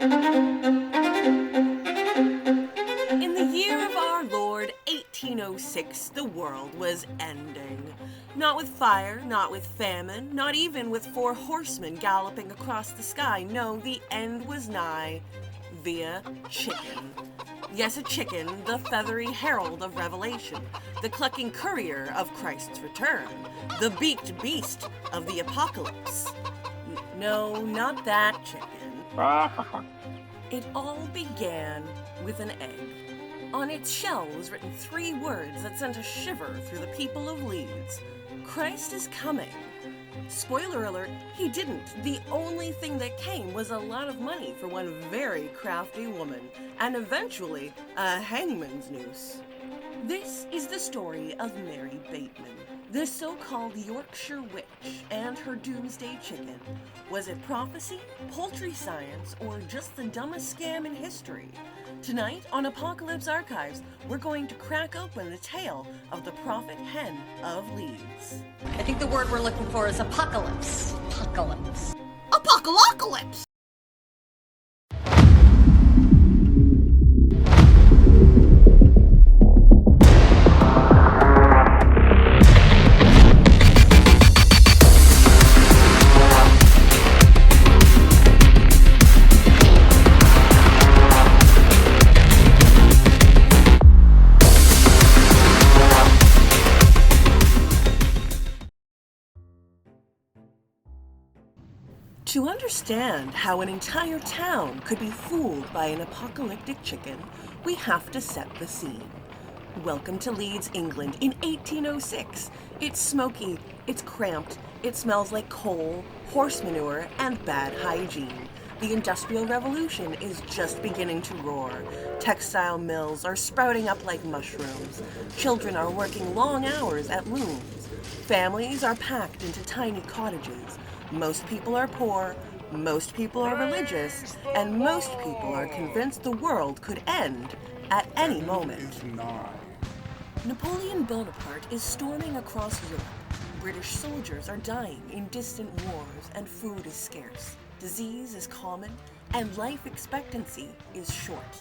In the year of our Lord 1806, the world was ending. Not with fire, not with famine, not even with 4 horsemen galloping across the sky. No, the end was nigh. Via chicken. Yes, a chicken, the feathery herald of Revelation, the clucking courier of Christ's return, the beaked beast of the apocalypse. No, not that chicken. It all began with an egg. On its shell was written 3 words that sent a shiver through the people of Leeds. Christ is coming. Spoiler alert, he didn't. The only thing that came was a lot of money for one very crafty woman, and eventually a hangman's noose. This is the story of Mary Bateman, the so-called Yorkshire witch and her doomsday chicken. Was it prophecy, poultry science, or just the dumbest scam in history? Tonight on Apocalypse Archives, we're going to crack open the tale of the prophet hen of Leeds. I think the word we're looking for is apocalypse. Apocalypse. Apocalypse! To understand how an entire town could be fooled by an apocalyptic chicken, we have to set the scene. Welcome to Leeds, England in 1806. It's smoky, it's cramped, it smells like coal, horse manure, and bad hygiene. The Industrial Revolution is just beginning to roar. Textile mills are sprouting up like mushrooms. Children are working long hours at looms. Families are packed into tiny cottages. Most people are poor, most people are religious, and most people are convinced the world could end at any moment. Napoleon Bonaparte is storming across Europe. British soldiers are dying in distant wars, and food is scarce. Disease is common, and life expectancy is short.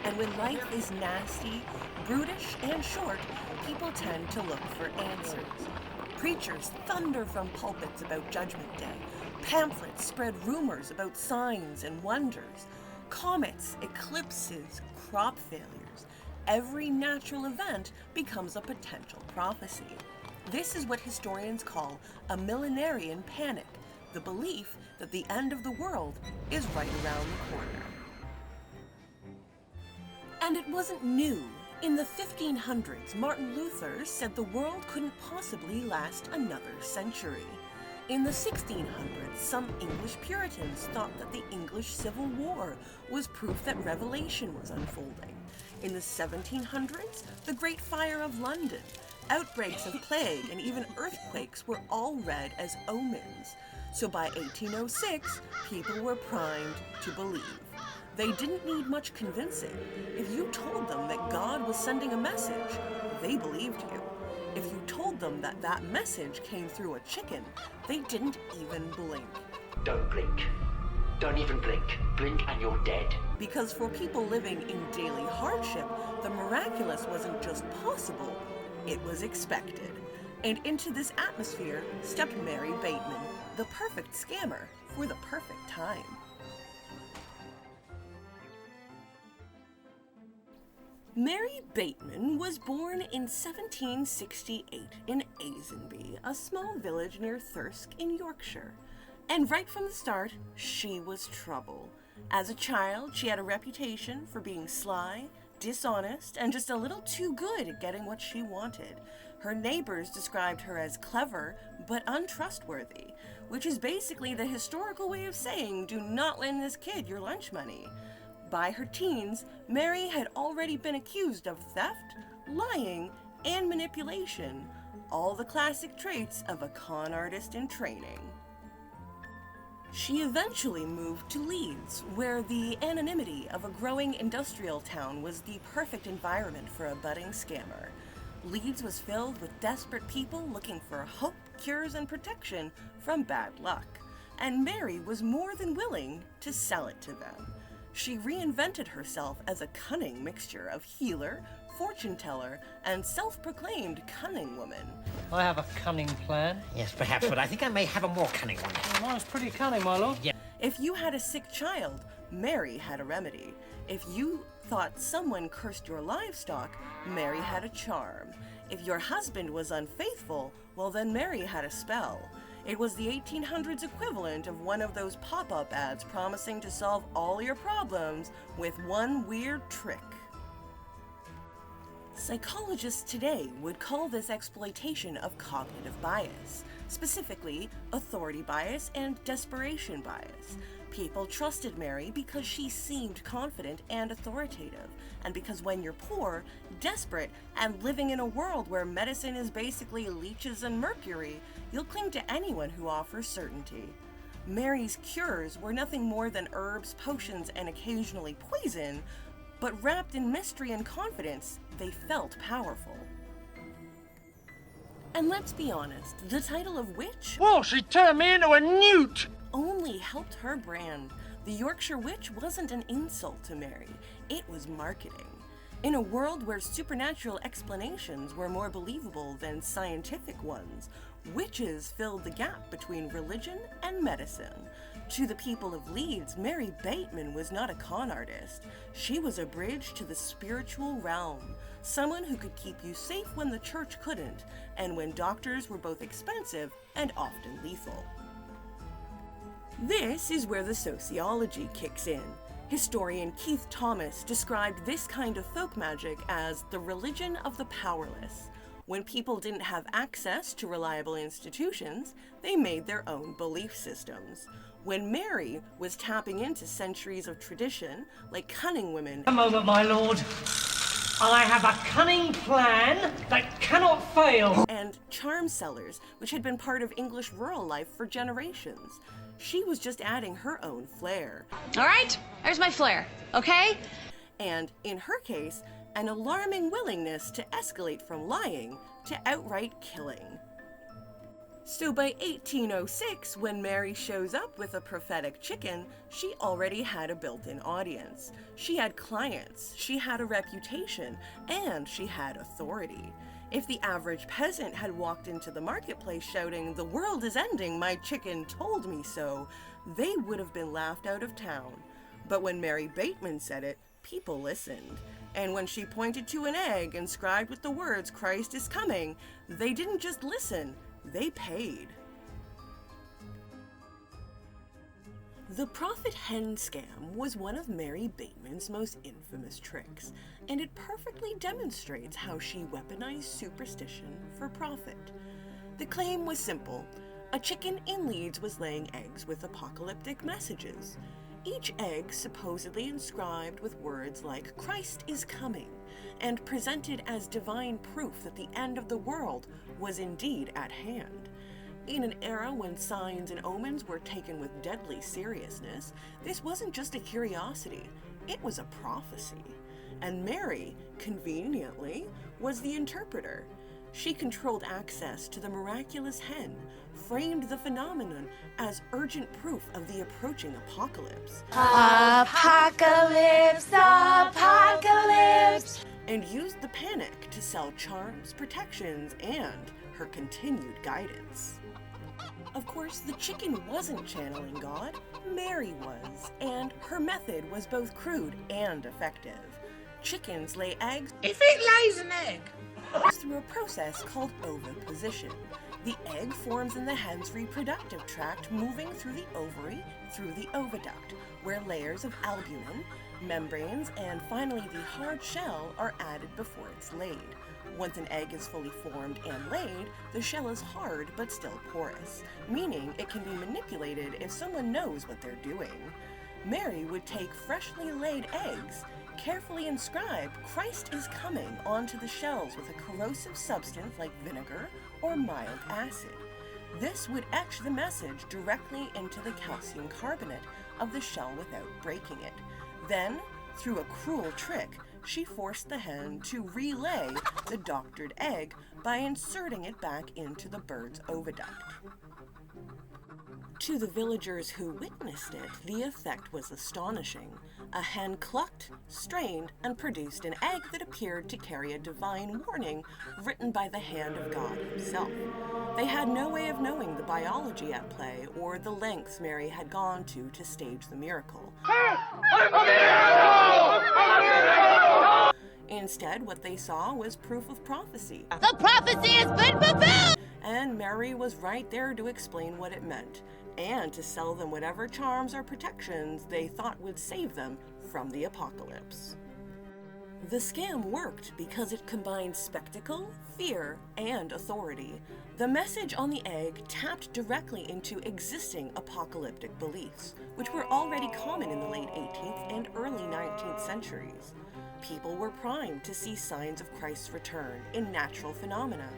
And when life is nasty, brutish, and short, people tend to look for answers. Preachers thunder from pulpits about Judgment Day. Pamphlets spread rumors about signs and wonders. Comets, eclipses, crop failures. Every natural event becomes a potential prophecy. This is what historians call a millenarian panic, the belief that the end of the world is right around the corner. And it wasn't new. In the 1500s, Martin Luther said the world couldn't possibly last another century. In the 1600s, some English Puritans thought that the English Civil War was proof that Revelation was unfolding. In the 1700s, the Great Fire of London, outbreaks of plague, and even earthquakes were all read as omens. So by 1806, people were primed to believe. They didn't need much convincing. If you told them that God was sending a message, they believed you. If you told them that that message came through a chicken, they didn't even blink. Don't blink. Don't even blink. Blink and you're dead. Because for people living in daily hardship, the miraculous wasn't just possible, it was expected. And into this atmosphere stepped Mary Bateman, the perfect scammer for the perfect time. Mary Bateman was born in 1768 in Asenby, a small village near Thirsk in Yorkshire. And right from the start, she was trouble. As a child, she had a reputation for being sly, dishonest, and just a little too good at getting what she wanted. Her neighbors described her as clever but untrustworthy, which is basically the historical way of saying, do not lend this kid your lunch money. By her teens, Mary had already been accused of theft, lying, and manipulation, all the classic traits of a con artist in training. She eventually moved to Leeds, where the anonymity of a growing industrial town was the perfect environment for a budding scammer. Leeds was filled with desperate people looking for hope, cures, and protection from bad luck, and Mary was more than willing to sell it to them. She reinvented herself as a cunning mixture of healer, fortune teller, and self-proclaimed cunning woman. I have a cunning plan. Yes, perhaps, but I think I may have a more cunning one. Well, mine's pretty cunning, my lord. Yeah. If you had a sick child, Mary had a remedy. If you thought someone cursed your livestock, Mary had a charm. If your husband was unfaithful, well then Mary had a spell. It was the 1800s equivalent of one of those pop-up ads promising to solve all your problems with one weird trick. Psychologists today would call this exploitation of cognitive bias, specifically authority bias and desperation bias. People trusted Mary because she seemed confident and authoritative, and because when you're poor, desperate, and living in a world where medicine is basically leeches and mercury, you'll cling to anyone who offers certainty. Mary's cures were nothing more than herbs, potions, and occasionally poison, but wrapped in mystery and confidence, they felt powerful. And let's be honest, the title of witch Whoa, she turned me into a newt! only helped her brand. The Yorkshire Witch wasn't an insult to Mary, it was marketing. In a world where supernatural explanations were more believable than scientific ones, witches filled the gap between religion and medicine. To the people of Leeds, Mary Bateman was not a con artist. She was a bridge to the spiritual realm, someone who could keep you safe when the church couldn't, and when doctors were both expensive and often lethal. This is where the sociology kicks in. Historian Keith Thomas described this kind of folk magic as the religion of the powerless. When people didn't have access to reliable institutions, they made their own belief systems. When Mary was tapping into centuries of tradition, like cunning women, Come over, my lord. I have a cunning plan that cannot fail. and charm sellers, which had been part of English rural life for generations, she was just adding her own flair. All right, there's my flare, okay? And, in her case, an alarming willingness to escalate from lying to outright killing. So by 1806, when Mary shows up with a prophetic chicken, she already had a built-in audience. She had clients, she had a reputation, and she had authority. If the average peasant had walked into the marketplace shouting, "The world is ending, my chicken told me so," they would have been laughed out of town. But when Mary Bateman said it, people listened. And when she pointed to an egg inscribed with the words, "Christ is coming," they didn't just listen, they paid. The prophet hen scam was one of Mary Bateman's most infamous tricks, and it perfectly demonstrates how she weaponized superstition for profit. The claim was simple. A chicken in Leeds was laying eggs with apocalyptic messages. Each egg supposedly inscribed with words like "Christ is coming," and presented as divine proof that the end of the world was indeed at hand. In an era when signs and omens were taken with deadly seriousness, this wasn't just a curiosity, it was a prophecy. And Mary, conveniently, was the interpreter. She controlled access to the miraculous hen, framed the phenomenon as urgent proof of the approaching apocalypse, Apocalypse, apocalypse. and used the panic to sell charms, protections, and her continued guidance. Of course, the chicken wasn't channeling God, Mary was, and her method was both crude and effective. Chickens lay eggs If it lays an egg. through a process called oviposition. The egg forms in the hen's reproductive tract, moving through the ovary through the oviduct, where layers of albumin, membranes, and finally the hard shell are added before it's laid. Once an egg is fully formed and laid, the shell is hard but still porous, meaning it can be manipulated if someone knows what they're doing. Mary would take freshly laid eggs, carefully inscribe "Christ is coming" onto the shells with a corrosive substance like vinegar or mild acid. This would etch the message directly into the calcium carbonate of the shell without breaking it. Then, through a cruel trick, she forced the hen to relay the doctored egg by inserting it back into the bird's oviduct. To the villagers who witnessed it, the effect was astonishing. A hen clucked, strained, and produced an egg that appeared to carry a divine warning written by the hand of God himself. They had no way of knowing the biology at play or the lengths Mary had gone to stage the miracle. Instead, what they saw was proof of prophecy. The prophecy has been fulfilled! And Mary was right there to explain what it meant, and to sell them whatever charms or protections they thought would save them from the apocalypse. The scam worked because it combined spectacle, fear, and authority. The message on the egg tapped directly into existing apocalyptic beliefs, which were already common in the late 18th and early 19th centuries. People were primed to see signs of Christ's return in natural phenomena,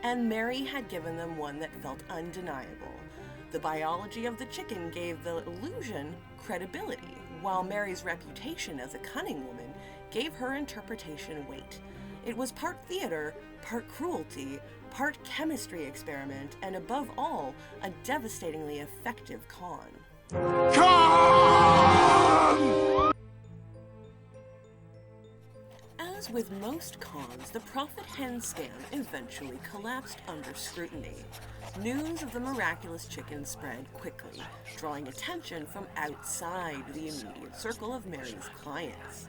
and Mary had given them one that felt undeniable. The biology of the chicken gave the illusion credibility, while Mary's reputation as a cunning woman gave her interpretation weight. It was part theater, part cruelty, part chemistry experiment, and above all, a devastatingly effective con. As with most cons, the Prophet Hen scam eventually collapsed under scrutiny. News of the miraculous chicken spread quickly, drawing attention from outside the immediate circle of Mary's clients.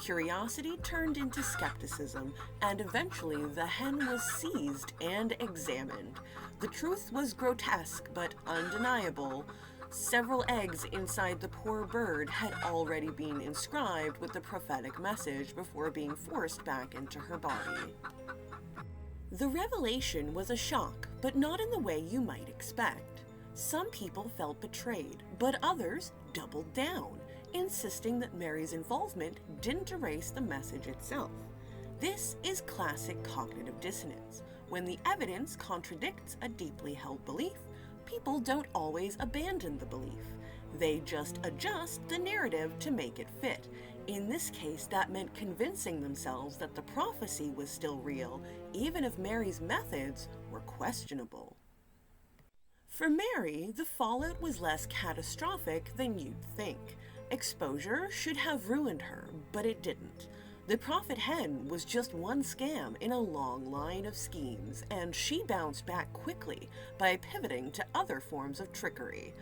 Curiosity turned into skepticism, and eventually the hen was seized and examined. The truth was grotesque but undeniable. Several eggs inside the poor bird had already been inscribed with the prophetic message before being forced back into her body. The revelation was a shock, but not in the way you might expect. Some people felt betrayed, but others doubled down, insisting that Mary's involvement didn't erase the message itself. This is classic cognitive dissonance. When the evidence contradicts a deeply held belief, people don't always abandon the belief. They just adjust the narrative to make it fit. In this case, that meant convincing themselves that the prophecy was still real, even if Mary's methods were questionable. For Mary, the fallout was less catastrophic than you'd think. Exposure should have ruined her, but it didn't. The Prophet Hen was just one scam in a long line of schemes, and she bounced back quickly by pivoting to other forms of trickery,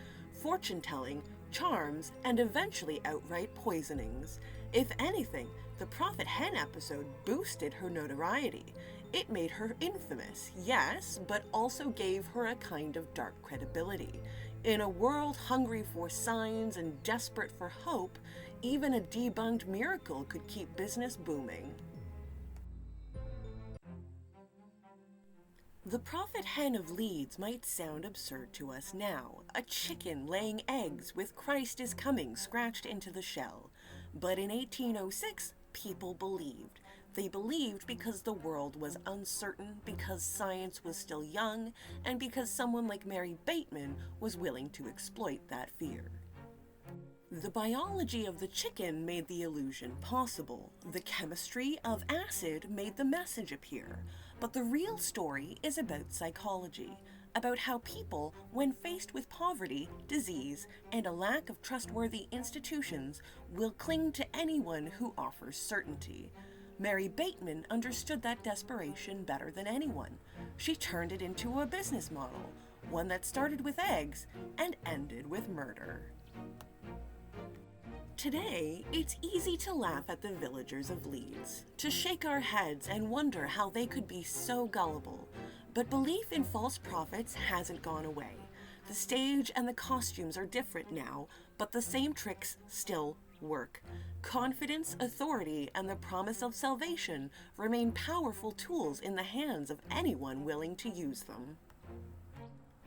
fortune-telling, charms, and eventually outright poisonings. If anything, the Prophet Hen episode boosted her notoriety. It made her infamous, yes, but also gave her a kind of dark credibility. In a world hungry for signs and desperate for hope, even a debunked miracle could keep business booming. The Prophet Hen of Leeds might sound absurd to us now, a chicken laying eggs with Christ is coming scratched into the shell. But in 1806, people believed. They believed because the world was uncertain, because science was still young, and because someone like Mary Bateman was willing to exploit that fear. The biology of the chicken made the illusion possible. The chemistry of acid made the message appear. But the real story is about psychology, about how people, when faced with poverty, disease, and a lack of trustworthy institutions, will cling to anyone who offers certainty. Mary Bateman understood that desperation better than anyone. She turned it into a business model, one that started with eggs and ended with murder. Today, it's easy to laugh at the villagers of Leeds, to shake our heads and wonder how they could be so gullible. But belief in false prophets hasn't gone away. The stage and the costumes are different now, but the same tricks still work. Confidence, authority, and the promise of salvation remain powerful tools in the hands of anyone willing to use them.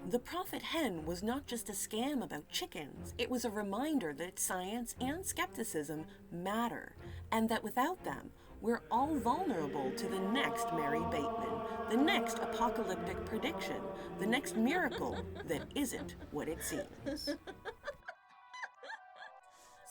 The Prophet Hen was not just a scam about chickens. It was a reminder that science and skepticism matter, and that without them, we're all vulnerable to the next Mary Bateman, the next apocalyptic prediction, the next miracle that isn't what it seems.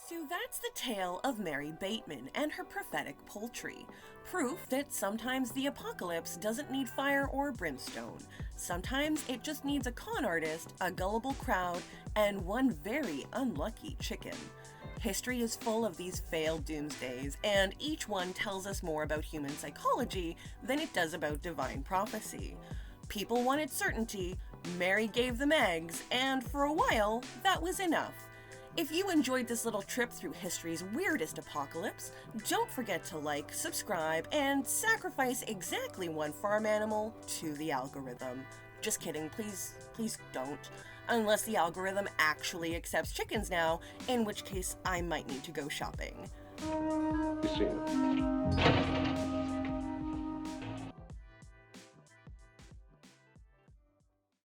So that's the tale of Mary Bateman and her prophetic poultry. Proof that sometimes the apocalypse doesn't need fire or brimstone. Sometimes it just needs a con artist, a gullible crowd, and one very unlucky chicken. History is full of these failed doomsdays, and each one tells us more about human psychology than it does about divine prophecy. People wanted certainty, Mary gave them eggs, and for a while, that was enough. If you enjoyed this little trip through history's weirdest apocalypse, don't forget to like, subscribe, and sacrifice exactly one farm animal to the algorithm. Just kidding, please don't. Unless the algorithm actually accepts chickens now, in which case I might need to go shopping. You see him?